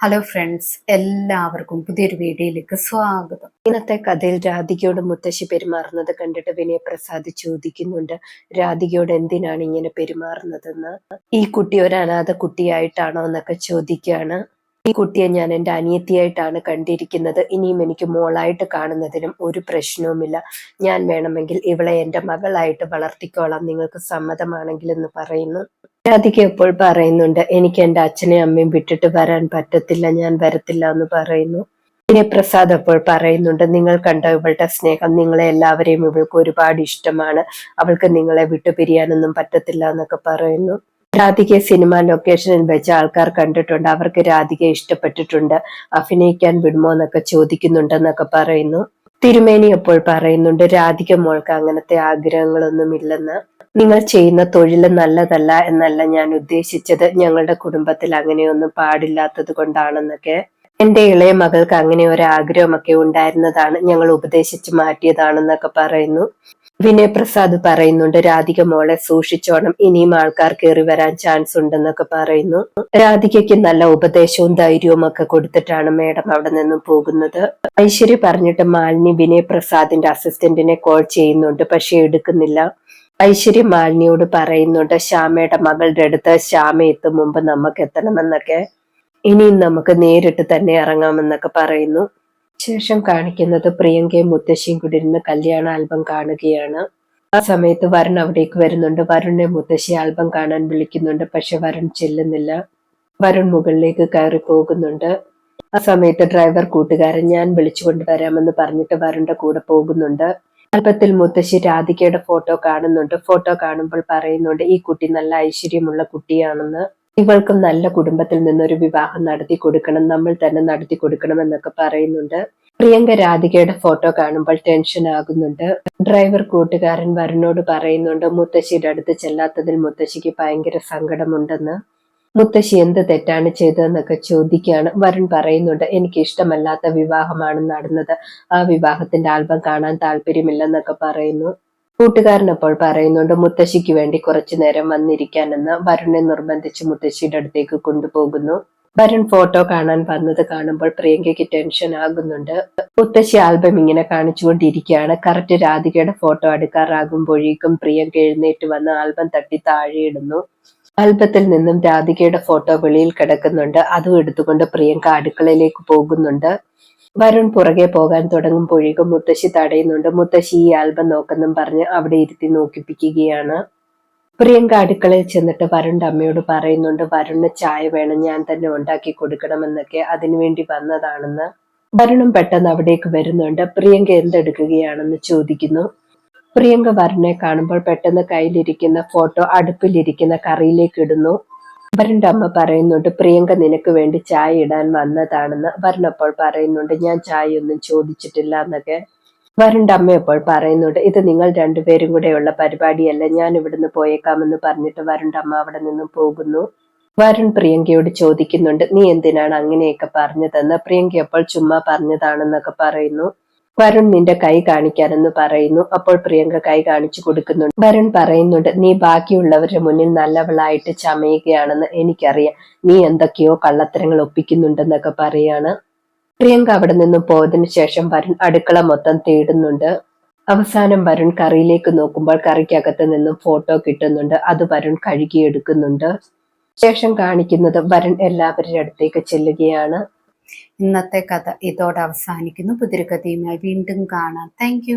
Hello friends, എല്ലാവർക്കും പുതിയൊരു വീഡിയോയിലേക്ക് സ്വാഗതം. ഇന്നത്തെ കഥയിൽ രാധികയോട് മുത്തശ്ശി പെരുമാറുന്നത് കണ്ടിട്ട് വിനയപ്രസാദ് ചോദിക്കുന്നുണ്ട്, രാധികയോട് എന്തിനാണ് ഇങ്ങനെ പെരുമാറുന്നതെന്ന്. ഈ കുട്ടി ഒരു അനാഥ കുട്ടിയായിട്ടാണോ എന്നൊക്കെ ചോദിക്കുകയാണ്. ഈ കുട്ടിയെ ഞാൻ എൻ്റെ അനിയത്തിയായിട്ടാണ് കണ്ടിരിക്കുന്നത്. ഇനിയും എനിക്ക് മോളായിട്ട് കാണുന്നതിനും ഒരു പ്രശ്നവുമില്ല. ഞാൻ വേണമെങ്കിൽ ഇവളെ എൻ്റെ മകളായിട്ട് വളർത്തിക്കോളാം, നിങ്ങൾക്ക് സമ്മതമാണെങ്കിൽ എന്ന് പറയുന്നു. രാധിക ഇപ്പോൾ പറയുന്നുണ്ട്, എനിക്ക് എൻ്റെ അച്ഛനെയും അമ്മയും വിട്ടിട്ട് വരാൻ പറ്റത്തില്ല, ഞാൻ വരത്തില്ല എന്ന് പറയുന്നു. വിനയപ്രസാദ് അപ്പോൾ പറയുന്നുണ്ട്, നിങ്ങൾ കണ്ട ഇവളുടെ സ്നേഹം, നിങ്ങളെ എല്ലാവരെയും ഇവൾക്ക് ഒരുപാട് ഇഷ്ടമാണ്, അവൾക്ക് നിങ്ങളെ വിട്ടുപിരിയാനൊന്നും പറ്റത്തില്ല എന്നൊക്കെ പറയുന്നു. രാധികയെ സിനിമ ലൊക്കേഷനിൽ വെച്ച് ആൾക്കാർ കണ്ടിട്ടുണ്ട്, അവർക്ക് രാധികയെ ഇഷ്ടപ്പെട്ടിട്ടുണ്ട്, അഭിനയിക്കാൻ വിടുമോ എന്നൊക്കെ ചോദിക്കുന്നുണ്ടെന്നൊക്കെ പറയുന്നു. തിരുമേനി അപ്പോൾ പറയുന്നുണ്ട്, രാധിക മോൾക്ക് അങ്ങനത്തെ ആഗ്രഹങ്ങളൊന്നും ഇല്ലെന്ന്. നിങ്ങൾ ചെയ്യുന്ന തൊഴിൽ നല്ലതല്ല എന്നല്ല ഞാൻ ഉദ്ദേശിച്ചത്, ഞങ്ങളുടെ കുടുംബത്തിൽ അങ്ങനെയൊന്നും പാടില്ലാത്തത് കൊണ്ടാണെന്നൊക്കെ. എന്റെ ഇളയ മകൾക്ക് അങ്ങനെ ഒരു ആഗ്രഹമൊക്കെ ഉണ്ടായിരുന്നതാണ്, ഞങ്ങൾ ഉപദേശിച്ച് മാറ്റിയതാണെന്നൊക്കെ പറയുന്നു. വിനയപ്രസാദ് പറയുന്നുണ്ട്, രാധിക മോളെ സൂക്ഷിച്ചോണം, ഇനിയും ആൾക്കാർ കയറി വരാൻ ചാൻസ് ഉണ്ടെന്നൊക്കെ പറയുന്നു. രാധികയ്ക്ക് നല്ല ഉപദേശവും ധൈര്യവും ഒക്കെ കൊടുത്തിട്ടാണ് മേഡം അവിടെ നിന്നും പോകുന്നത്. ഐശ്വര്യ പറഞ്ഞിട്ട് മാലിനി വിനയപ്രസാദിന്റെ അസിസ്റ്റന്റിനെ കോൾ ചെയ്യുന്നുണ്ട്, പക്ഷെ എടുക്കുന്നില്ല. ഐശ്വര്യ മാലിനിയോട് പറയുന്നുണ്ട്, ശ്യാമയുടെ മകളുടെ അടുത്ത് ശ്യാമ എത്തും മുമ്പ് നമുക്ക് എത്തണമെന്നൊക്കെ, ഇനിയും നമുക്ക് നേരിട്ട് തന്നെ ഇറങ്ങാമെന്നൊക്കെ പറയുന്നു. ശേഷം കാണിക്കുന്നത് പ്രിയങ്കയും മുത്തശ്ശിയും കൂടി ഇരുന്ന് കല്യാണ ആൽബം കാണുകയാണ്. ആ സമയത്ത് വരുൺ അവിടേക്ക് വരുന്നുണ്ട്. വരുണിനെ മുത്തശ്ശി ആൽബം കാണാൻ വിളിക്കുന്നുണ്ട്, പക്ഷെ വരുൺ ചെല്ലുന്നില്ല. വരുൺ മുകളിലേക്ക് കയറി പോകുന്നുണ്ട്. ആ സമയത്ത് ഡ്രൈവർ കൂട്ടുകാരൻ ഞാൻ വിളിച്ചു കൊണ്ടുവരാമെന്ന് പറഞ്ഞിട്ട് വരുണിന്റെ കൂടെ പോകുന്നുണ്ട്. ആൽബത്തിൽ മുത്തശ്ശി രാധികയുടെ ഫോട്ടോ കാണുന്നുണ്ട്. ഫോട്ടോ കാണുമ്പോൾ പറയുന്നുണ്ട്, ഈ കുട്ടി നല്ല ഐശ്വര്യമുള്ള കുട്ടിയാണെന്ന്, ഇവൾക്കും നല്ല കുടുംബത്തിൽ നിന്നൊരു വിവാഹം നടത്തി കൊടുക്കണം, നമ്മൾ തന്നെ നടത്തി കൊടുക്കണം എന്നൊക്കെ പറയുന്നുണ്ട്. പ്രിയങ്ക രാധികയുടെ ഫോട്ടോ കാണുമ്പോൾ ടെൻഷൻ ആകുന്നുണ്ട്. ഡ്രൈവർ കൂട്ടുകാരൻ വരുണോട് പറയുന്നുണ്ട്, മുത്തശ്ശിയുടെ അടുത്ത് ചെല്ലാത്തതിൽ മുത്തശ്ശിക്ക് ഭയങ്കര സങ്കടമുണ്ടെന്ന്. മുത്തശ്ശി എന്ത് തെറ്റാണ് ചെയ്തതെന്നൊക്കെ ചോദിക്കുകയാണ്. വരുൺ പറയുന്നുണ്ട്, എനിക്ക് ഇഷ്ടമല്ലാത്ത വിവാഹമാണ് നടന്നത്, ആ വിവാഹത്തിന്റെ ആൽബം കാണാൻ താല്പര്യമില്ലെന്നൊക്കെ പറയുന്നു. കൂട്ടുകാരനപ്പോൾ പറയുന്നുണ്ട്, മുത്തശ്ശിക്ക് വേണ്ടി കുറച്ചു നേരം വന്നിരിക്കാനെന്ന്. വരുണിനെ നിർബന്ധിച്ച് മുത്തശ്ശിയുടെ അടുത്തേക്ക് കൊണ്ടുപോകുന്നു. വരുൺ ഫോട്ടോ കാണാൻ വന്നത് കാണുമ്പോൾ പ്രിയങ്കയ്ക്ക് ടെൻഷൻ ആകുന്നുണ്ട്. മുത്തശ്ശി ആൽബം ഇങ്ങനെ കാണിച്ചുകൊണ്ടിരിക്കുകയാണ്. കറക്റ്റ് രാധികയുടെ ഫോട്ടോ അടുക്കാറാകുമ്പോഴേക്കും പ്രിയങ്ക എഴുന്നേറ്റ് വന്ന് ആൽബം തട്ടി താഴെയിടുന്നു. ആൽബത്തിൽ നിന്നും രാധികയുടെ ഫോട്ടോ വെളിയിൽ കിടക്കുന്നുണ്ട്. അതും എടുത്തുകൊണ്ട് പ്രിയങ്ക അടുക്കളയിലേക്ക് പോകുന്നുണ്ട്. വരുൺ പുറകെ പോകാൻ തുടങ്ങുമ്പോഴേക്കും മുത്തശ്ശി തടയുന്നുണ്ട്. മുത്തശ്ശി ഈ ആൽബം നോക്കെന്നും പറഞ്ഞ് അവിടെ ഇരുത്തി നോക്കിപ്പിക്കുകയാണ്. പ്രിയങ്ക അടുക്കളയിൽ ചെന്നിട്ട് വരുണിന്റെ അമ്മയോട് പറയുന്നുണ്ട്, വരുണിന് ചായ വേണം, ഞാൻ തന്നെ ഉണ്ടാക്കി കൊടുക്കണമെന്നൊക്കെ, അതിനുവേണ്ടി വന്നതാണെന്ന്. വരുണും പെട്ടെന്ന് അവിടേക്ക് വരുന്നുണ്ട്. പ്രിയങ്ക എന്തെടുക്കുകയാണെന്ന് ചോദിക്കുന്നു. പ്രിയങ്ക വരുണിനെ കാണുമ്പോൾ പെട്ടെന്ന് കയ്യിലിരിക്കുന്ന ഫോട്ടോ അടുപ്പിലിരിക്കുന്ന കറിയിലേക്ക് ഇടുന്നു. വരുണിന്റെ അമ്മ പറയുന്നുണ്ട്, പ്രിയങ്ക നിനക്ക് വേണ്ടി ചായ ഇടാൻ വന്നതാണെന്ന്. വരുൺ അപ്പോൾ പറയുന്നുണ്ട്, ഞാൻ ചായ ഒന്നും ചോദിച്ചിട്ടില്ല എന്നൊക്കെ. വരുണിന്റെ അമ്മ അപ്പോൾ പറയുന്നുണ്ട്, ഇത് നിങ്ങൾ രണ്ടുപേരും കൂടെയുള്ള പരിപാടിയല്ല, ഞാൻ ഇവിടുന്ന് പോയേക്കാമെന്ന് പറഞ്ഞിട്ട് വരുണിന്റെ അമ്മ അവിടെ നിന്നും പോകുന്നു. വരുൺ പ്രിയങ്കയോട് ചോദിക്കുന്നുണ്ട്, നീ എന്തിനാണ് അങ്ങനെയൊക്കെ പറഞ്ഞതെന്ന്. പ്രിയങ്ക അപ്പോൾ ചുമ്മാ പറഞ്ഞതാണെന്നൊക്കെ പറയുന്നു. വരുൺ നിന്റെ കൈ കാണിക്കാനെന്ന് പറയുന്നു. അപ്പോൾ പ്രിയങ്ക കൈ കാണിച്ചു കൊടുക്കുന്നുണ്ട്. വരുൺ പറയുന്നുണ്ട്, നീ ബാക്കിയുള്ളവരുടെ മുന്നിൽ നല്ലവളായിട്ട് ചമയുകയാണെന്ന് എനിക്കറിയാം, നീ എന്തൊക്കെയോ കള്ളത്തരങ്ങൾ ഒപ്പിക്കുന്നുണ്ടെന്നൊക്കെ പറയാണ്. പ്രിയങ്ക അവിടെ നിന്നും പോയതിനു ശേഷം വരുൺ അടുക്കള മൊത്തം തേടുന്നുണ്ട്. അവസാനം വരുൺ കറിയിലേക്ക് നോക്കുമ്പോൾ കറിക്കകത്ത് നിന്നും ഫോട്ടോ കിട്ടുന്നുണ്ട്. അത് വരുൺ കഴുകിയെടുക്കുന്നുണ്ട്. ശേഷം കാണിക്കുന്നത് വരുൺ എല്ലാവരുടെ അടുത്തേക്ക് ചെല്ലുകയാണ്. ഇന്നത്തെ കഥ ഇതോടെ അവസാനിക്കുന്നു. പുതിയൊരു കഥയുമായി വീണ്ടും കാണാം. താങ്ക്